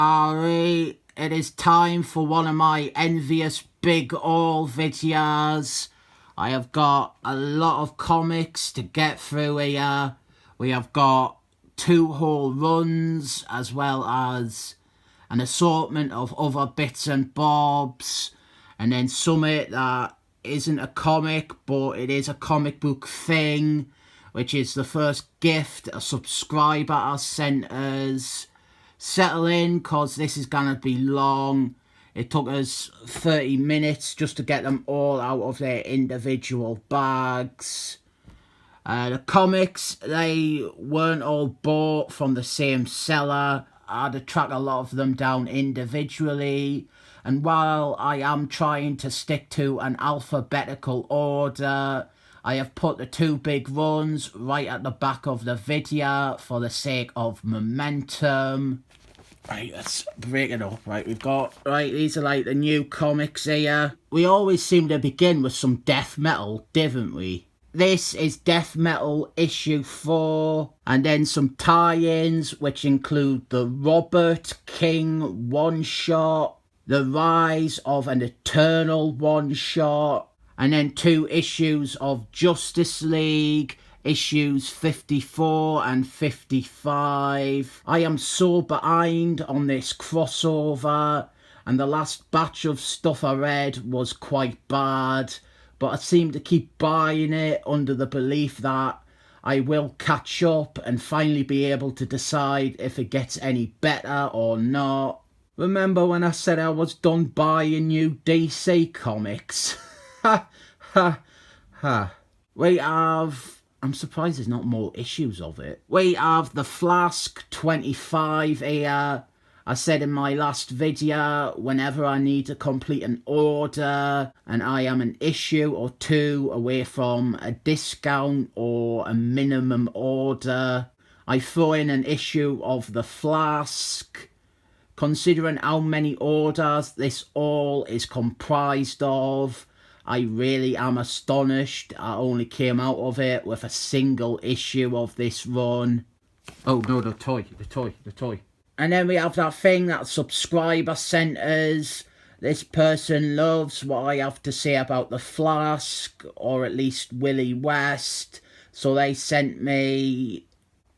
Alright, it is time for one of my envious big haul videos. I have got a lot of comics to get through here. We have got 2 whole runs as well as an assortment of other bits and bobs, and then something that isn't a comic but it is a comic book thing, which is the first gift a subscriber has sent us. Settle in, cause this is gonna be long. It took us 30 minutes just to get them all out of their individual bags. The comics, they weren't all bought from the same seller. I had to track a lot of them down individually, and while I am trying to stick to an alphabetical order, I have put the 2 big runs right at the back of the video for the sake of momentum. Right, let's break it up. Right, we've got, these are like the new comics here. We always seem to begin with some death metal, didn't we? This is Death Metal issue 4, and then some tie-ins which include the Robert King one-shot, the Rise of an Eternal one-shot, and then 2 issues of Justice League, issues 54 and 55. I am so behind on this crossover, and the last batch of stuff I read was quite bad, but I seem to keep buying it under the belief that I will catch up and finally be able to decide if it gets any better or not. Remember when I said I was done buying new DC comics? Ha ha ha. We have... I'm surprised there's not more issues of it. We have the Flask 25 here. I said in my last video, whenever I need to complete an order and I am an issue or 2 away from a discount or a minimum order, I throw in an issue of the Flask. Considering how many orders this all is comprised of, I really am astonished I only came out of it with a single issue of this run. Oh no, the toy. And then we have that thing that a subscriber sent us. This person loves what I have to say about the Flask, or at least Wily West. So they sent me,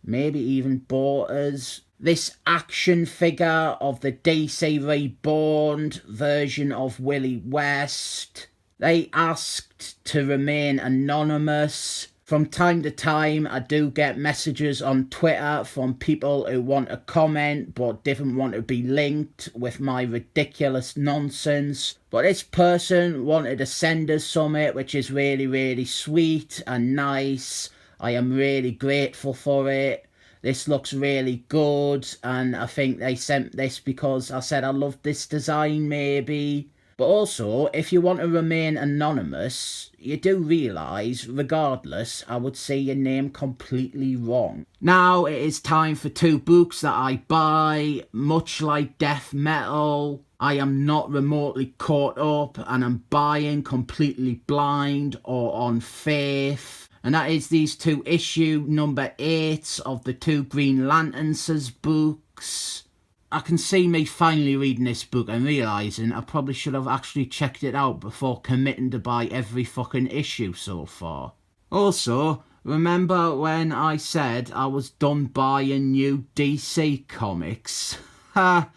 maybe even bought us, this action figure of the DC Reborn version of Wily West. They asked to remain anonymous. From time to time, I do get messages on Twitter from people who want to comment but didn't want to be linked with my ridiculous nonsense. But this person wanted to send us something, which is really, really sweet and nice. I am really grateful for it. This looks really good, and I think they sent this because I said I love this design, maybe. But also, if you want to remain anonymous, you do realise, regardless, I would say your name completely wrong. Now it is time for 2 books that I buy. Much like Death Metal, I am not remotely caught up and I'm buying completely blind or on faith. And that is these 2 issue number 8s of the 2 Green Lanterns books. I can see me finally reading this book and realising I probably should have actually checked it out before committing to buy every fucking issue so far. Also, remember when I said I was done buying new DC comics? Ha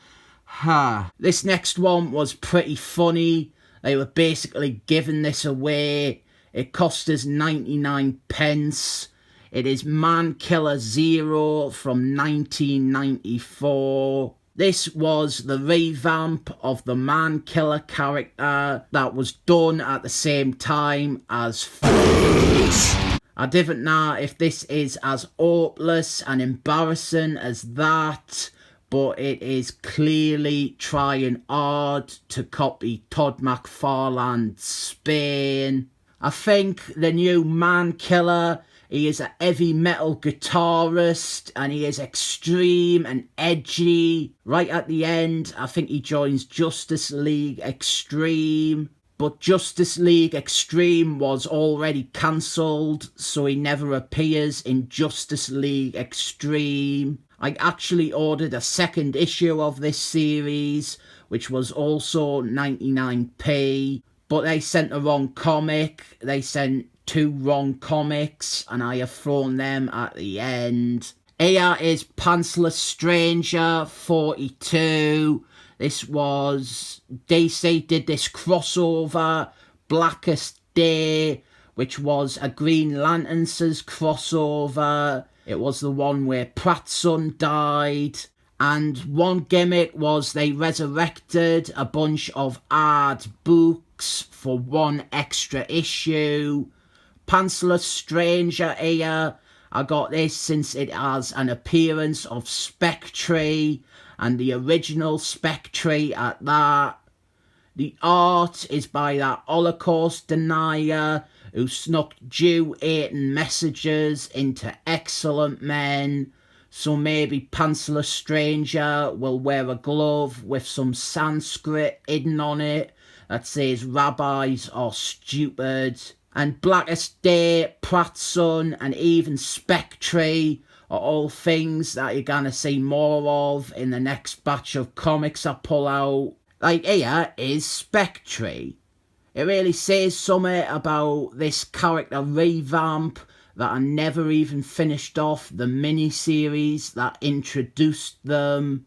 ha. This next one was pretty funny. They were basically giving this away. It cost us 99 pence. It is Man Killer Zero from 1994. This was the revamp of the Man Killer character that was done at the same time as Face. I didn't know if this is as hopeless and embarrassing as that, but it is clearly trying hard to copy Todd McFarlane's Spain. I think the new Man Killer, he is a heavy metal guitarist and he is extreme and edgy. Right at the end, I think he joins Justice League Extreme. But Justice League Extreme was already cancelled, so he never appears in Justice League Extreme. I actually ordered a second issue of this series, which was also 99p, but they sent the wrong comic. They sent 2 wrong comics, and I have thrown them at the end. Here is Pantsless Stranger 42. This was, DC did this crossover, Blackest Day, which was a Green Lanterns crossover. It was the one where Pratt's son died. And one gimmick was they resurrected a bunch of art books for 1 extra issue. Pantsless Stranger here. I got this since it has an appearance of Spectre, and the original Spectre at that. The art is by that Holocaust denier who snuck Jew-hating messages into Excellent Men. So maybe Pantsless Stranger will wear a glove with some Sanskrit hidden on it that says rabbis are stupid. And Blackest Day, Pratt's son, and even Spectre are all things that you're gonna see more of in the next batch of comics I pull out. Like here is Spectre. It really says something about this character revamp that I never even finished off the mini-series that introduced them.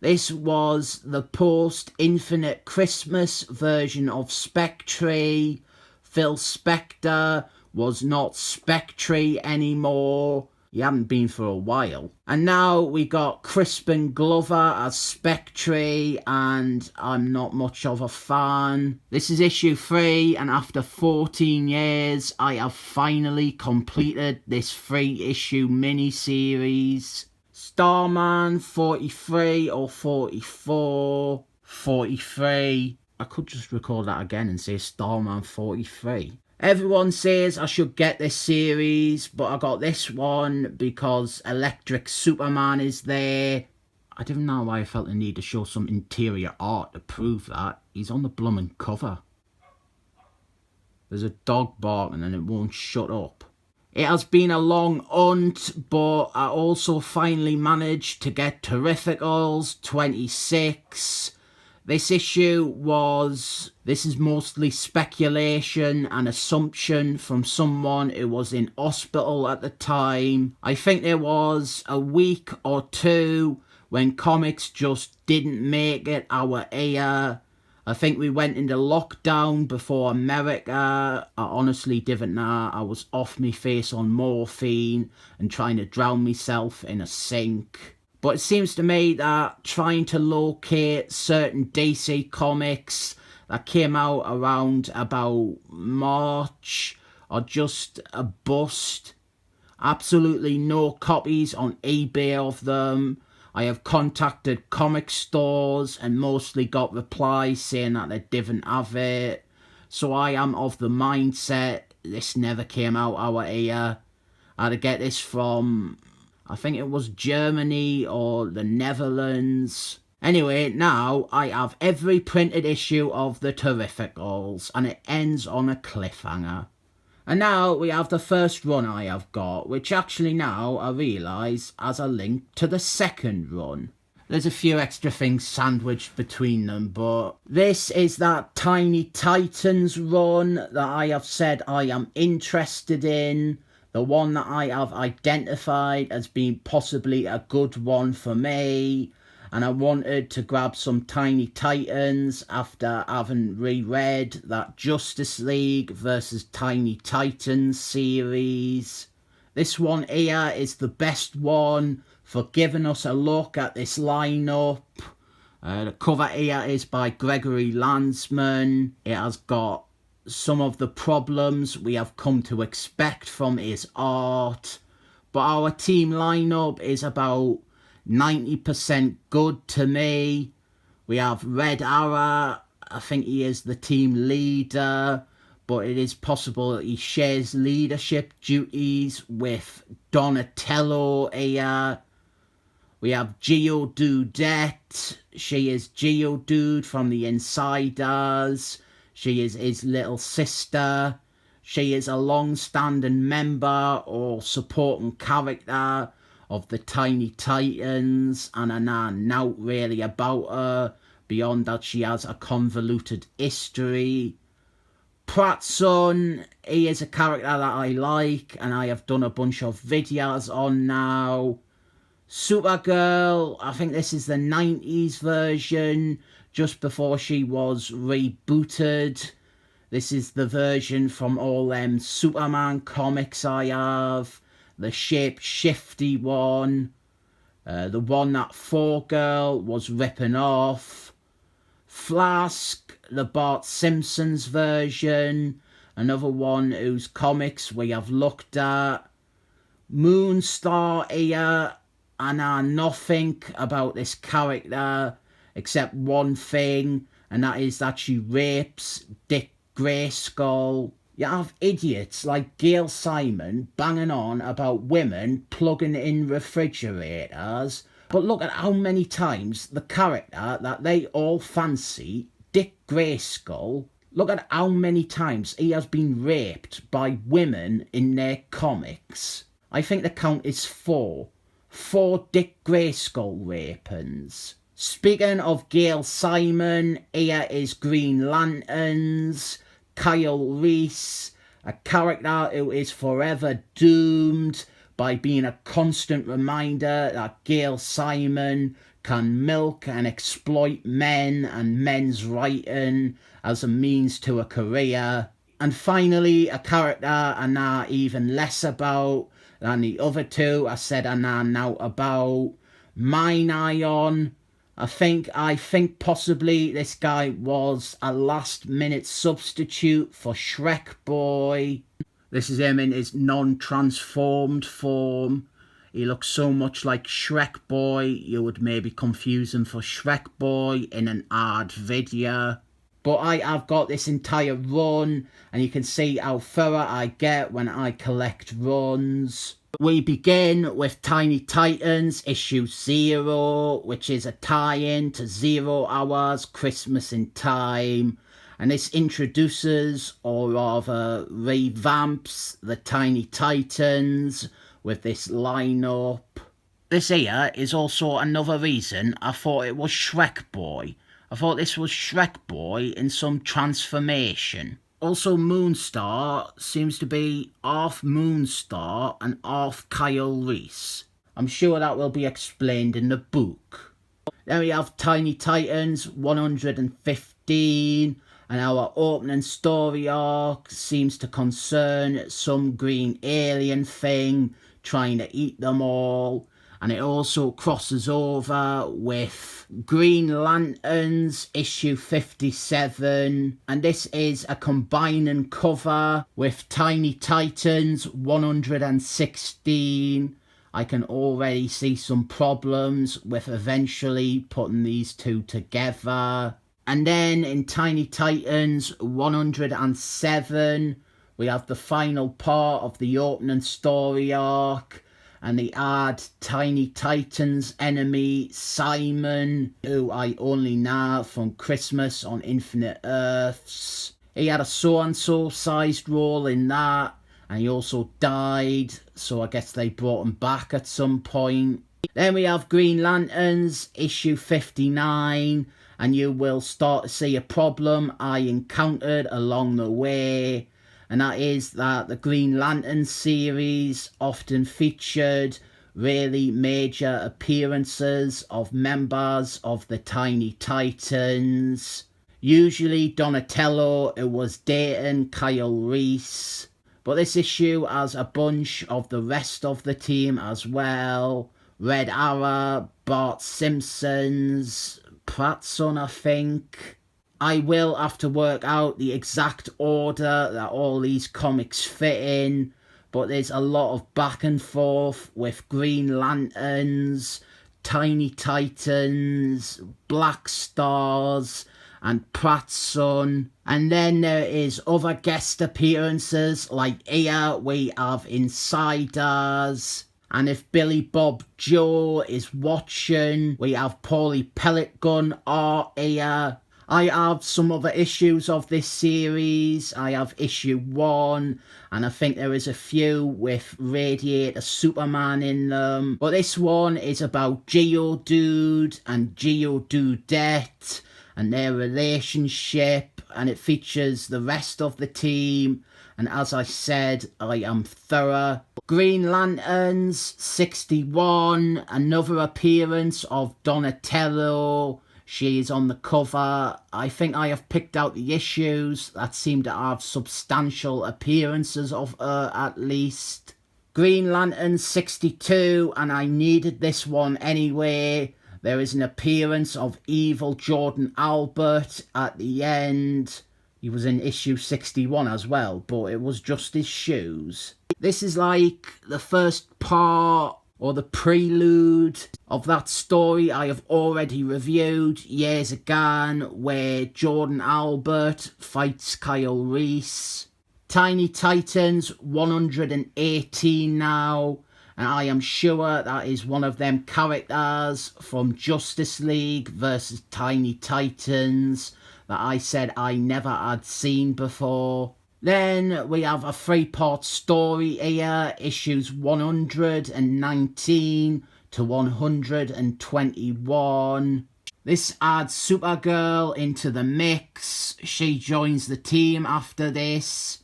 This was the post-Infinite Christmas version of Spectre. Phil Spector was not Spectre anymore. He hadn't been for a while. And now we got Crispin Glover as Spectre, and I'm not much of a fan. This is issue 3, and after 14 years, I have finally completed this 3-issue mini-series. Starman 43 or 44. 43. I could just record that again and say Starman 43. Everyone says I should get this series, but I got this one because Electric Superman is there. I didn't know why I felt the need to show some interior art to prove that. He's on the bloomin' cover. There's a dog barking and it won't shut up. It has been a long hunt, but I also finally managed to get Terrificals 26. This issue this is mostly speculation and assumption from someone who was in hospital at the time. I think there was a week or 2 when comics just didn't make it our ear. I think we went into lockdown before America. I honestly didn't know. I was off me face on morphine and trying to drown myself in a sink. But it seems to me that trying to locate certain DC comics that came out around about March are just a bust. Absolutely no copies on eBay of them. I have contacted comic stores and mostly got replies saying that they didn't have it. So I am of the mindset this never came out our ear. I had to get this from, I think it was Germany or the Netherlands. Anyway, now I have every printed issue of the Terrificals, and it ends on a cliffhanger. And now we have the first run I have got, which actually now I realise has a link to the second run. There's a few extra things sandwiched between them, but this is that Tiny Titans run that I have said I am interested in. The one that I have identified as being possibly a good one for me. And I wanted to grab some Tiny Titans after having reread that Justice League versus Tiny Titans series. This one here is the best one for giving us a look at this lineup. The cover here is by Gregory Landsman. It has got some of the problems we have come to expect from his art. But our team lineup is about 90% good to me. We have Red Arrow. I think he is the team leader, but it is possible that he shares leadership duties with Donatello here. We have Geodude. She is Geodude from the Insiders. She is his little sister. She is a long-standing member or supporting character of the Tiny Titans, and I know not really about her, beyond that she has a convoluted history. Pratt's son, he is a character that I like, and I have done a bunch of videos on now. Supergirl, I think this is the 90s version, just before she was rebooted. This is the version from all them Superman comics I have. The shape-shifty one. The one that 4Girl was ripping off. Flask, the Bart Simpson's version. Another one whose comics we have looked at. Moonstar here. I know nothing about this character except one thing, and that is that she rapes Dick Grayskull. You have idiots like Gail Simon banging on about women plugging in refrigerators, but look at how many times the character that they all fancy, Dick Grayskull, look at how many times he has been raped by women in their comics. I think the count is 4. 4 Dick Grayskull rapings. Speaking of Gail Simon, here is Green Lanterns. Kyle Reese, a character who is forever doomed by being a constant reminder that Gail Simon can milk and exploit men and men's writing as a means to a career. And finally, a character I know even less about than the other two I said I know now about, Mine-Ion. I think possibly this guy was a last-minute substitute for Shrek Boy. This is him in his non-transformed form. He looks so much like Shrek Boy, you would maybe confuse him for Shrek Boy in an ad video. But I have got this entire run, and you can see how thorough I get when I collect runs. We begin with Tiny Titans issue 0, which is a tie-in to 0 Hours Christmas in Time. And this introduces, or rather revamps, the Tiny Titans with this lineup. This here is also another reason I thought it was Shrek Boy. I thought this was Shrek Boy in some transformation. Also, Moonstar seems to be half Moonstar and half Kyle Reese. I'm sure that will be explained in the book. Then we have Tiny Titans 115, and our opening story arc seems to concern some green alien thing trying to eat them all. And it also crosses over with Green Lanterns issue 57. And this is a combining cover with Tiny Titans 116. I can already see some problems with eventually putting these two together. And then in Tiny Titans 107, we have the final part of the opening story arc. And they add Tiny Titans enemy Simon, who I only know from Christmas on Infinite Earths. He had a so-and-so sized role in that, and he also died, so I guess they brought him back at some point. Then we have Green Lanterns, issue 59, and you will start to see a problem I encountered along the way. And that is that the Green Lantern series often featured really major appearances of members of the Tiny Titans. Usually Donatello, who was dating Kyle Reese. But this issue has a bunch of the rest of the team as well. Red Arrow, Bart Simpson's, Pratt's son, I think. I will have to work out the exact order that all these comics fit in, but there's a lot of back and forth with Green Lanterns, Tiny Titans, Black Stars, and Pratt's son. And then there is other guest appearances, like here we have Insiders. And if Billy Bob Joe is watching, we have Paulie Pelletgun art here. I have some other issues of this series. I have issue 1, and I think there is a few with Radiator Superman in them. But this one is about Geodude and Geodudette and their relationship, and it features the rest of the team. And as I said, I am thorough. Green Lanterns 61, another appearance of Donatello. She is on the cover. I think I have picked out the issues that seem to have substantial appearances of her at least. Green Lantern 62, and I needed this one anyway. There is an appearance of evil Jordan Albert at the end. He was in issue 61 as well, but it was just his shoes. This is like the first part or the prelude of that story I have already reviewed years ago, where Jordan Albert fights Kyle Reese. Tiny Titans 118 now, and I am sure that is one of them characters from Justice League versus Tiny Titans that I said I never had seen before. Then we have a 3-part story here, issues 119 to 121. This adds Supergirl into the mix. She joins the team after this.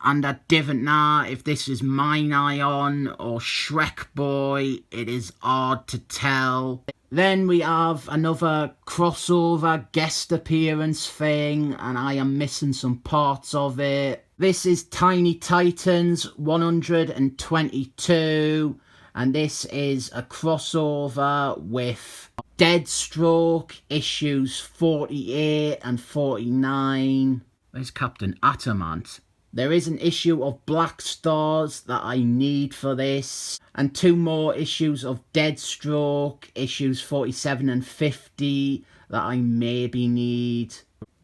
And I didn't know if this is Mine Ion or Shrek Boy. It is hard to tell. Then we have another crossover guest appearance thing, and I am missing some parts of it. This is Tiny Titans 122, and this is a crossover with Deathstroke issues 48 and 49. There's Captain Atamant. There is an issue of Black Stars that I need for this, and 2 more issues of Deathstroke, issues 47 and 50, that I maybe need.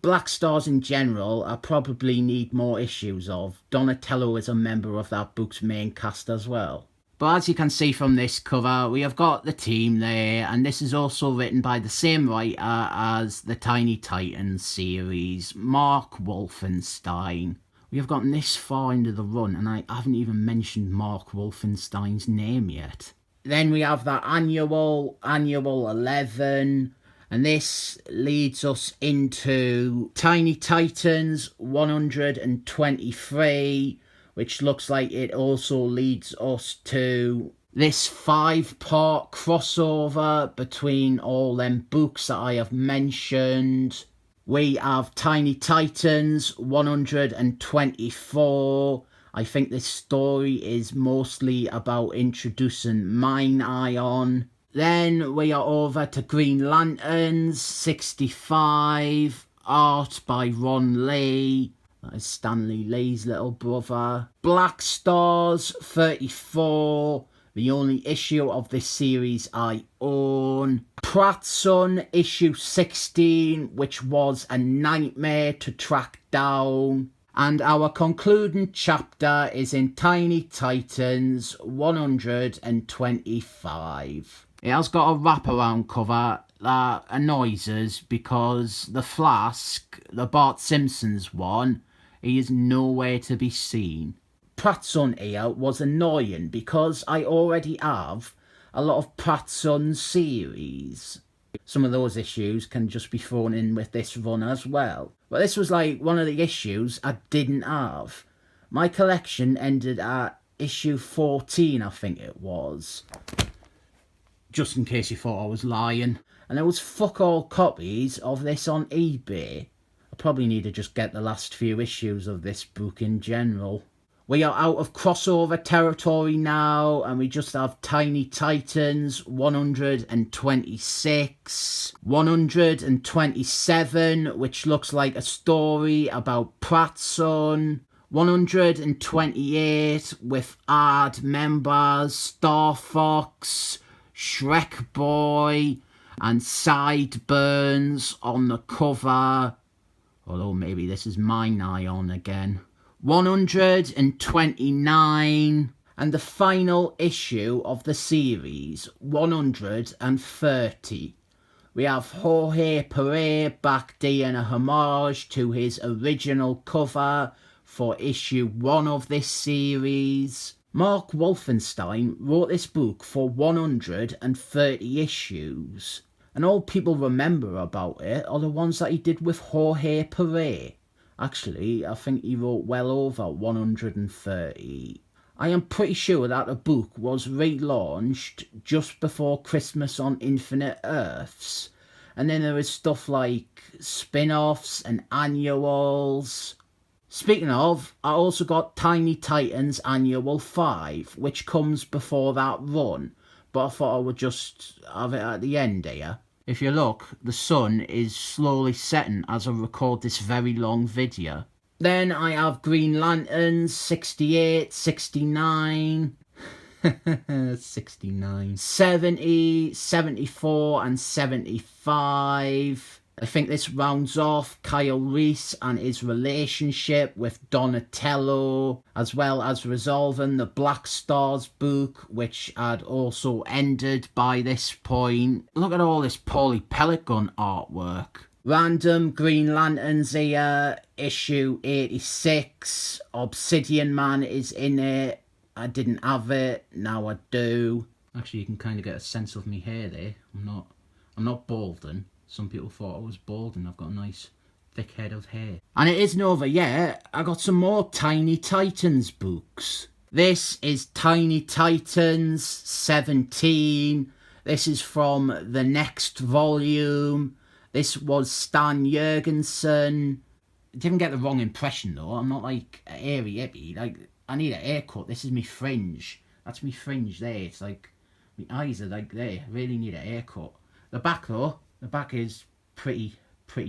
Black Stars in general, I probably need more issues of. Donatello is a member of that book's main cast as well. But as you can see from this cover, we have got the team there, and this is also written by the same writer as the Tiny Titans series, Mark Wolfenstein. We have gotten this far into the run, and I haven't even mentioned Mark Wolfenstein's name yet. Then we have that annual 11, and this leads us into Tiny Titans 123, which looks like it also leads us to this 5-part crossover between all them books that I have mentioned. We have Tiny Titans 124. I think this story is mostly about introducing Mine Ion. Then we are over to Green Lanterns 65, art by Ron Lee. That is Stanley Lee's little brother. Black Stars 34. The only issue of this series I own. Pratt's Son issue 16, which was a nightmare to track down. And our concluding chapter is in Tiny Titans 125. It has got a wraparound cover that annoys us because the Flask, the Bart Simpson's one, he is nowhere to be seen. Pratt's Son here was annoying because I already have a lot of Pratt's Son series. Some of those issues can just be thrown in with this run as well. But this was like one of the issues I didn't have. My collection ended at issue 14, I think it was. Just in case you thought I was lying. And there was fuck all copies of this on eBay. I probably need to just get the last few issues of this book in general. We are out of crossover territory now, and we just have Tiny Titans 126, 127, which looks like a story about Pratt's Son, 128 with odd members, Star Fox, Shrek Boy, and Sideburns on the cover. Although maybe this is Mine Ion again. 129, and the final issue of the series, 130, We have Jorge Perez back doing a homage to his original cover for issue 1 of this series. Mark Wolfenstein wrote this book for 130 issues, and all people remember about it are the ones that he did with Jorge Perez. Actually, I think he wrote well over 130. I am pretty sure that the book was relaunched just before Christmas on Infinite Earths, and then there is stuff like spin-offs and annuals. Speaking of, I also got Tiny Titans Annual 5, which comes before that run, but I thought I would just have it at the end here. If you look, the sun is slowly setting as I record this very long video. Then I have Green Lanterns 68, 69, 69, 70, 74 and 75. I think this rounds off Kyle Reese and his relationship with Donatello, as well as resolving the Black Stars book, which had also ended by this point. Look at all this Paulie Pellet Gun artwork. Random Green Lanterns here, issue 86. Obsidian Man is in it. I didn't have it, now I do. Actually, you can kind of get a sense of me hair there. I'm not balding. Some people thought I was bald and I've got a nice thick head of hair. And it isn't over yet. I got some more Tiny Titans books. This is Tiny Titans 17. This is from the next volume. This was Stan Jurgensen. Didn't get the wrong impression though. I'm not like a hairy hippie. Like, I need a haircut. This is me fringe. That's me fringe there. It's like, my eyes are like there. I really need a haircut. The back though. The back is pretty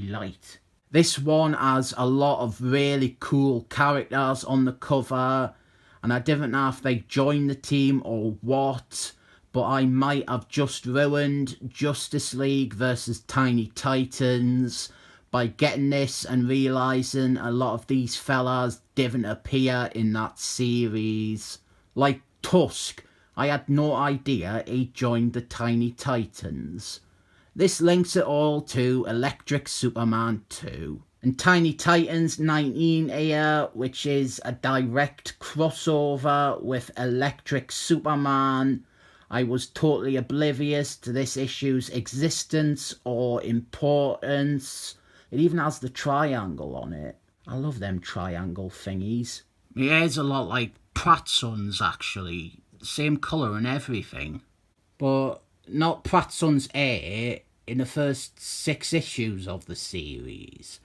light. This one has a lot of really cool characters on the cover, and I didn't know if they joined the team or what, but I might have just ruined Justice League versus Tiny Titans by getting this and realising a lot of these fellas didn't appear in that series. Like Tusk, I had no idea he joined the Tiny Titans. This links it all to Electric Superman 2. And Tiny Titans 19 here, which is a direct crossover with Electric Superman. I was totally oblivious to this issue's existence or importance. It even has the triangle on it. I love them triangle thingies. My hair's a lot like Pratt Son's actually. Same colour and everything. But not Pratt Son's hair in the first 6 issues of the series,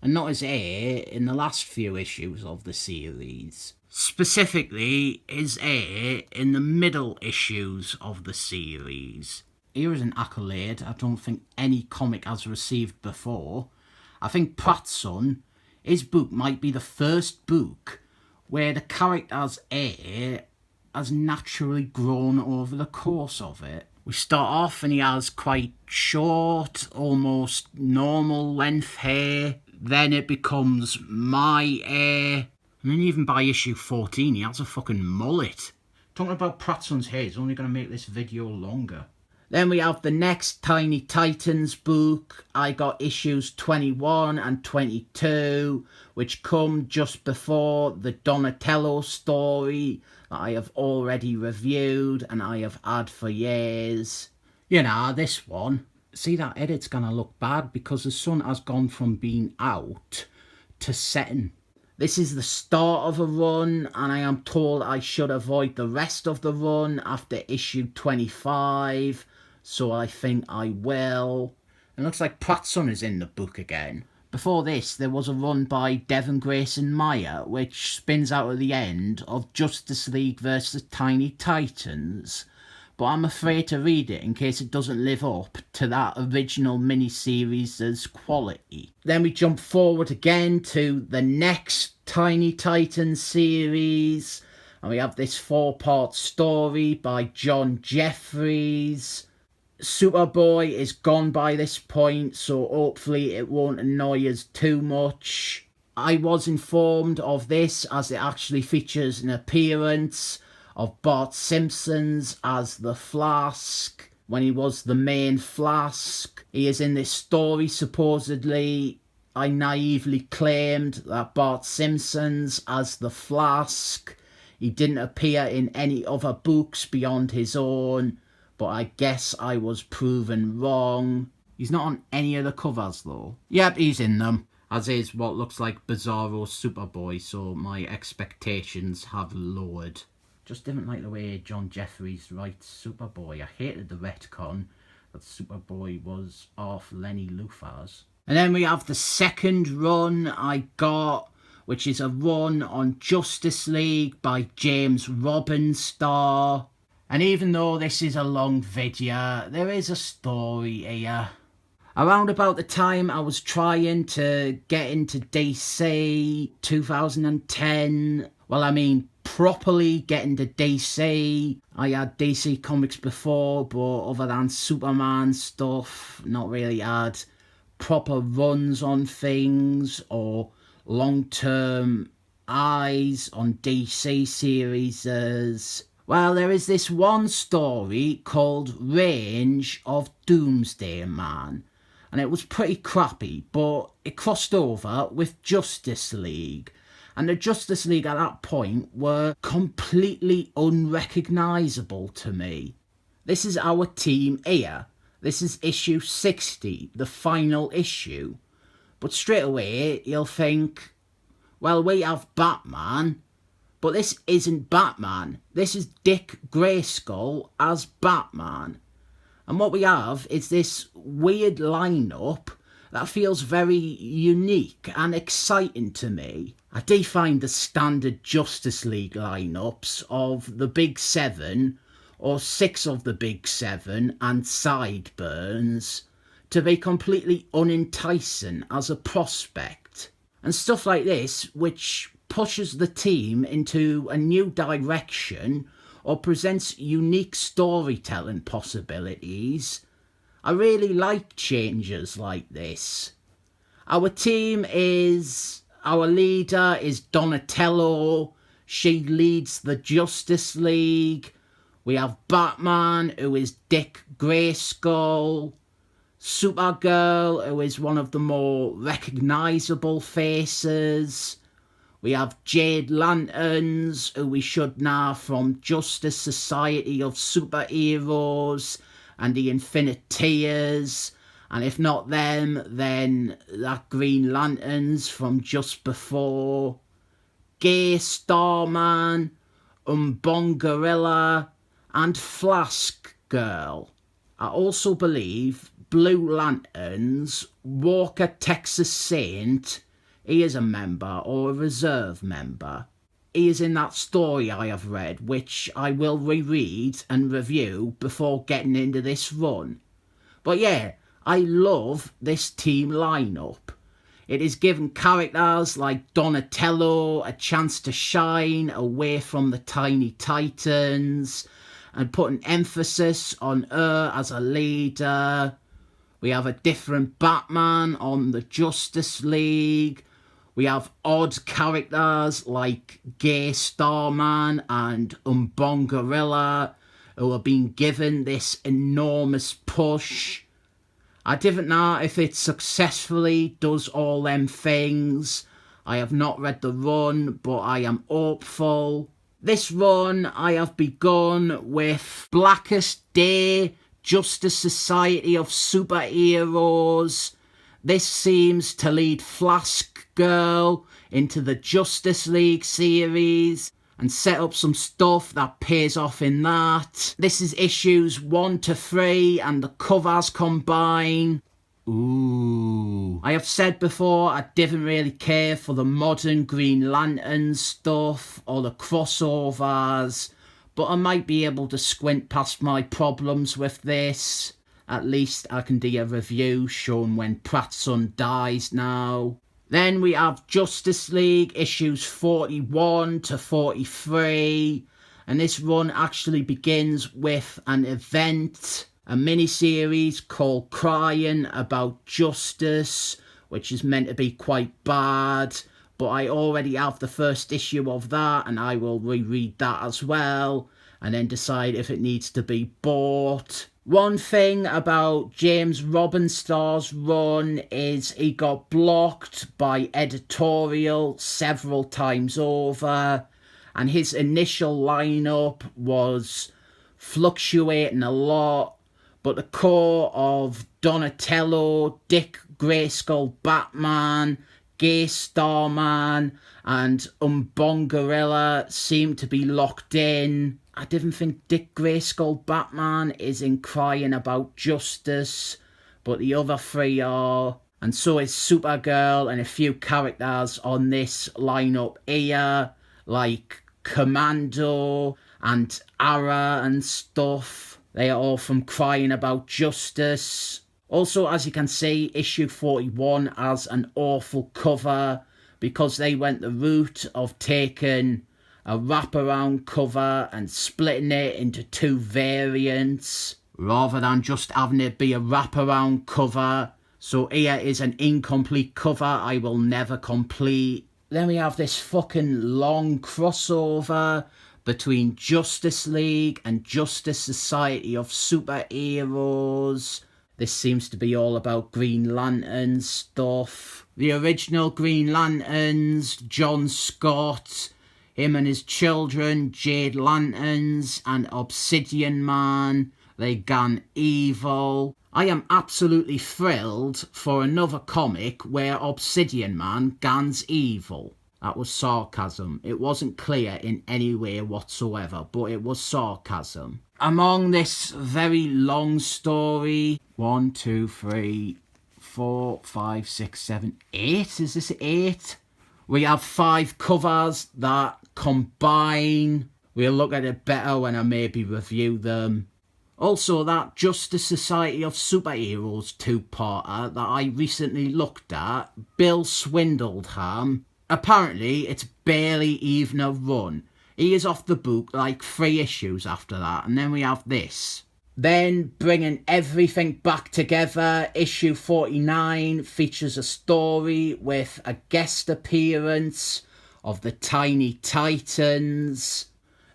and not his hair in the last few issues of the series. Specifically, his hair in the middle issues of the series. Here is an accolade I don't think any comic has received before. I think Pratt Son, his book might be the first book where the character's hair has naturally grown over the course of it. We start off and he has quite short, almost normal length hair. Then it becomes my hair. I mean, even by issue 14, he has a fucking mullet. Talking about Pratt Son's hair is only going to make this video longer. Then we have the next Tiny Titans book. I got issues 21 and 22, which come just before the Donatello story that I have already reviewed and I have had for years. You know, this one. See, that edit's going to look bad because the sun has gone from being out to setting. This is the start of a run, and I am told I should avoid the rest of the run after issue 25, so I think I will. It looks like Pratt Son is in the book again. Before this, there was a run by Devin Grayson Meyer, which spins out at the end of Justice League vs. Tiny Titans, but I'm afraid to read it in case it doesn't live up to that original miniseries' quality. Then we jump forward again to the next Tiny Titans series, and we have this 4-part story by John Jeffries. Superboy is gone by this point, so hopefully it won't annoy us too much. I was informed of this as it actually features an appearance of Bart Simpson as the Flask. when he was the main Flask. He is in this story, supposedly. I naively claimed that Bart Simpson's as the Flask. He didn't appear in any other books beyond his own, but I guess I was proven wrong. He's not on any of the covers though. Yep, he's in them, as is what looks like Bizarro Superboy, so my expectations have lowered. Just didn't like the way John Jeffries writes Superboy. I hated the retcon that Superboy was off Lenny Luthor's. And then we have the second run I got, which is a run on Justice League by James Robinson. And even though this is a long video, there is a story here. Around about the time I was trying to get into DC 2010, well, I mean properly get into DC. I had DC Comics before, but other than Superman stuff, not really had proper runs on things or long-term eyes on DC series. Well, there is this one story called Range of Doomsday Man, and it was pretty crappy, but it crossed over with Justice League, and the Justice League at that point were completely unrecognisable to me. This is our team here. This is issue 60, the final issue. But straight away, you'll think, well, we have Batman, but this isn't Batman. This is Dick Grayskull as Batman. And what we have is this weird lineup that feels very unique and exciting to me. I define the standard Justice League lineups of the Big Seven, or 6 of the Big Seven and Sideburns, to be completely unenticing as a prospect. And stuff like this, which pushes the team into a new direction or presents unique storytelling possibilities. I really like changes like this. Our leader is Donatello. She leads the Justice League. We have Batman, who is Dick Grayskull. Supergirl, who is one of the more recognisable faces. We have Jade Lanterns, who we should know from Justice Society of Superheroes and the Infiniteers. And if not them, then that Green Lanterns from just before. Gay Starman, Umbongorilla, and Flask Girl. I also believe Blue Lanterns, Walker Texas Saint, he is a member or a reserve member. He is in that story I have read, which I will reread and review before getting into this run. But yeah, I love this team lineup. It is giving characters like Donatello a chance to shine away from the Tiny Titans and putting emphasis on her as a leader. We have a different Batman on the Justice League. We have odd characters like Gay Starman and Umbongorilla who are being given this enormous push. I didn't know if it successfully does all them things. I have not read the run, but I am hopeful. This run I have begun with Blackest Day, Justice Society of Superheroes. This seems to lead Flask Girl into the Justice League series and set up some stuff that pays off in that. This is issues 1 to 3 and the covers combine. Ooh. I have said before I didn't really care for the modern Green Lantern stuff or the crossovers, but I might be able to squint past my problems with this. At least I can do a review showing when Pratt's son dies now. Then we have Justice League issues 41 to 43, and this run actually begins with an event, a mini-series called Crying About Justice, which is meant to be quite bad, but I already have the first issue of that and I will reread that as well and then decide if it needs to be bought. One thing about James Robin Starr's run is he got blocked by editorial several times over, and his initial lineup was fluctuating a lot, but the core of Donatello, Dick Grayskull Batman, Gay Starman, and Umbongorilla seemed to be locked in. I didn't think Dick Grayskull Batman is in Crying About Justice, but the other three are. And so is Supergirl and a few characters on this lineup here, like Commando and Ara and stuff. They are all from Crying About Justice. Also, as you can see, issue 41 has an awful cover because they went the route of taking a wraparound cover and splitting it into two variants rather than just having it be a wraparound cover. So here is an incomplete cover I will never complete. Then we have this fucking long crossover between Justice League and Justice Society of Superheroes. This seems to be all about Green Lantern stuff. The original Green Lanterns, John Scott, him and his children, Jade Lanterns and Obsidian Man, they gone evil. I am absolutely thrilled for another comic where Obsidian Man gans evil. That was sarcasm. It wasn't clear in any way whatsoever, but it was sarcasm. Among this very long story, 1, 2, 3, 4, 5, 6, 7, 8. Is this 8? We have 5 covers that combine. We'll look at it better when I maybe review them. Also, that Justice Society of Superheroes 2-parter that I recently looked at, Bill Swindleham, apparently it's barely even a run. He is off the book like 3 issues after that, and then we have this. Then, bringing everything back together, issue 49 features a story with a guest appearance of the Tiny Titans.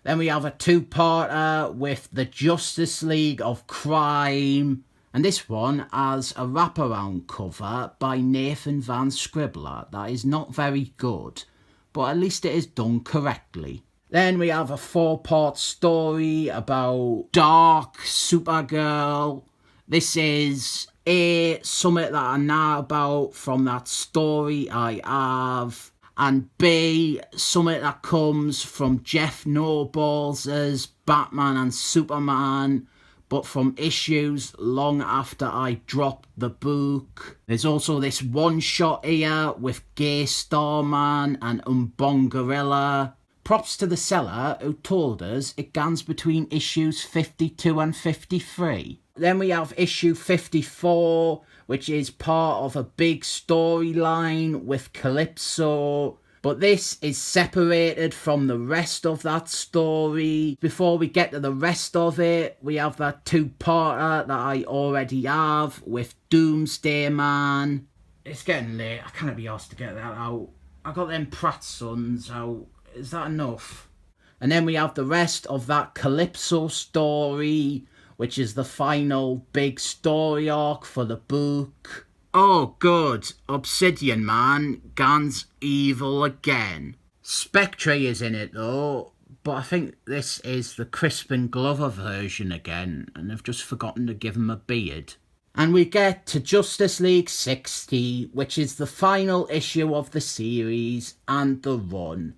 Then we have a 2-parter with the Justice League of Crime. And this one has a wraparound cover by Nathan Van Scribbler that is not very good, but at least it is done correctly. Then we have a 4-part story about Dark Supergirl. This is A, something that I know about from that story I have, and B, something that comes from Jeff Nobles' Batman and Superman, but from issues long after I dropped the book. There's also this one-shot here with Gay Starman and Umbongorilla. Props to the seller who told us it gans between issues 52 and 53. Then we have issue 54, which is part of a big storyline with Calypso. But this is separated from the rest of that story. Before we get to the rest of it, we have that 2-parter that I already have with Doomsday Man. It's getting late. I can't be asked to get that out. I got them Pratt Sons out. Is that enough? And then we have the rest of that Calypso story, which is the final big story arc for the book. Oh good, Obsidian Man gans evil again. Spectre is in it though, but I think this is the Crispin Glover version again, and they've just forgotten to give him a beard. And we get to Justice League 60, which is the final issue of the series and the run.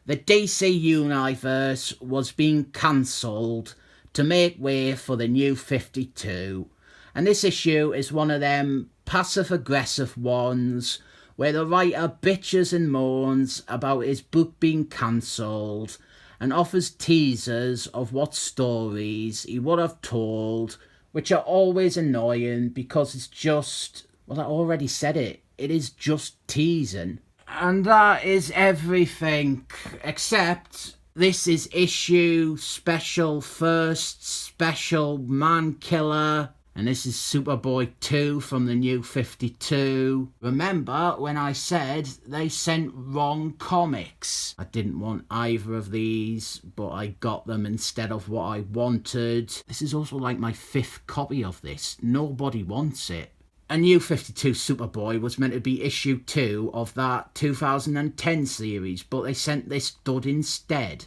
The DC Universe was being cancelled to make way for the new 52, and this issue is one of them passive-aggressive ones where the writer bitches and moans about his book being cancelled and offers teasers of what stories he would have told, which are always annoying because it's just, well, I already said it, it is just teasing. And that is everything, except this is issue special first special Man Killer, And this is Superboy 2 from the New 52. Remember when I said they sent wrong comics? I didn't want either of these, but I got them instead of what I wanted. This is also like my 5th copy of this. Nobody wants it. A New 52 Superboy was meant to be issue 2 of that 2010 series, but they sent this dud instead.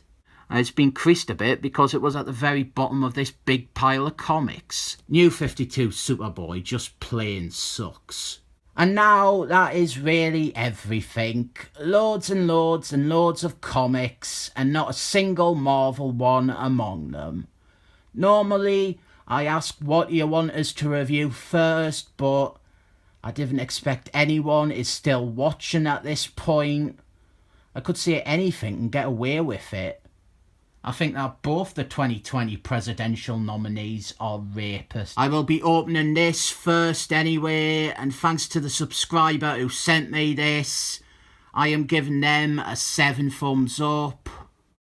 And it's been creased a bit because it was at the very bottom of this big pile of comics. New 52 Superboy just plain sucks. And now that is really everything. Loads and loads and loads of comics, and not a single Marvel one among them. Normally, I ask what you want us to review first, but I didn't expect anyone is still watching at this point. I could say anything and get away with it. I think that both the 2020 presidential nominees are rapists. I will be opening this first anyway, and thanks to the subscriber who sent me this, I am giving them a 7 thumbs up.